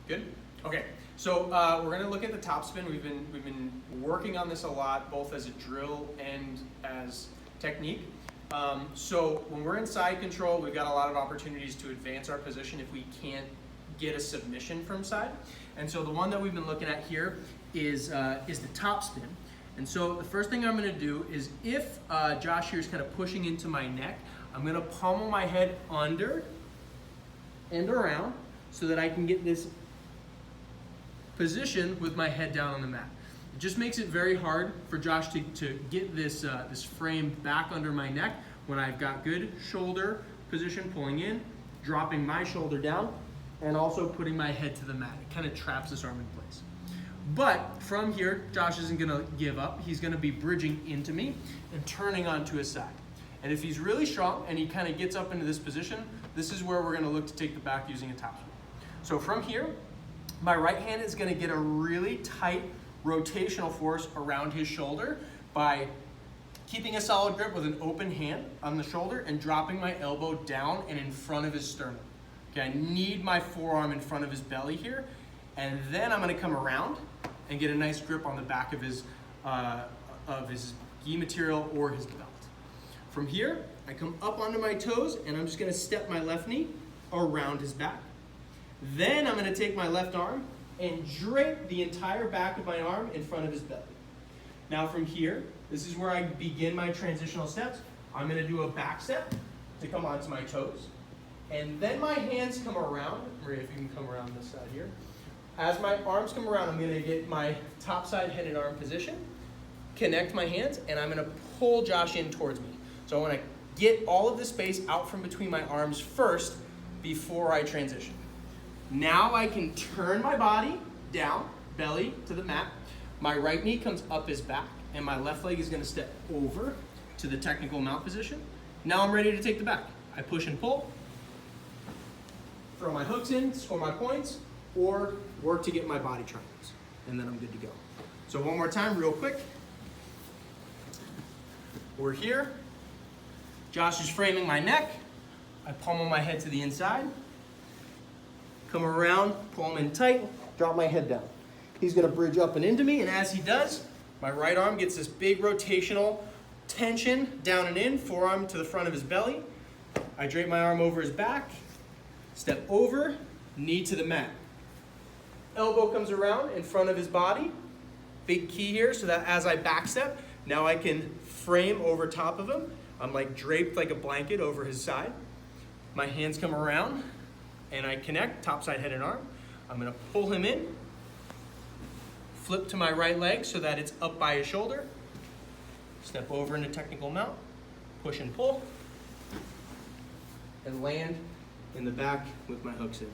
Good? Okay, so we're gonna look at the top spin. We've been working on this a lot, both as a drill and as technique. So when we're in side control, we've got a lot of opportunities to advance our position if we can't get a submission from side. And so the one that we've been looking at here is the top spin. And so the first thing I'm gonna do is if Josh here is kind of pushing into my neck, I'm gonna pommel my head under and around so that I can get this position with my head down on the mat. It just makes it very hard for Josh to get this, this frame back under my neck when I've got good shoulder position pulling in, dropping my shoulder down, and also putting my head to the mat. It kind of traps this arm in place. But from here, Josh isn't gonna give up. He's gonna be bridging into me and turning onto his side. And if he's really strong and he kind of gets up into this position, this is where we're gonna look to take the back using a top spin. So from here, my right hand is gonna get a really tight rotational force around his shoulder by keeping a solid grip with an open hand on the shoulder and dropping my elbow down and in front of his sternum. Okay, I need my forearm in front of his belly here, and then I'm gonna come around and get a nice grip on the back of his gi material or his belt. From here, I come up onto my toes and I'm just gonna step my left knee around his back. Then I'm gonna take my left arm and drape the entire back of my arm in front of his belly. Now from here, this is where I begin my transitional steps. I'm gonna do a back step to come onto my toes. And then my hands come around. Maria, if you can come around this side here. As my arms come around, I'm gonna get my top side head and arm position, connect my hands, and I'm gonna pull Josh in towards me. So I wanna get all of the space out from between my arms first before I transition. Now I can turn my body down, belly to the mat. My right knee comes up his back, and my left leg is gonna step over to the technical mount position. Now I'm ready to take the back. I push and pull, throw my hooks in, score my points, or work to get my body triangles, and then I'm good to go. So one more time, real quick. We're here. Josh is framing my neck. I pommel my head to the inside. Come around, pull him in tight, drop my head down. He's gonna bridge up and into me, and as he does, my right arm gets this big rotational tension down and in, forearm to the front of his belly. I drape my arm over his back, step over, knee to the mat. Elbow comes around in front of his body. Big key here, so that as I back step, now I can frame over top of him. I'm like draped like a blanket over his side. My hands come around and I connect, top side head and arm. I'm gonna pull him in, flip to my right leg so that it's up by his shoulder, step over into technical mount, push and pull, and land in the back with my hooks in.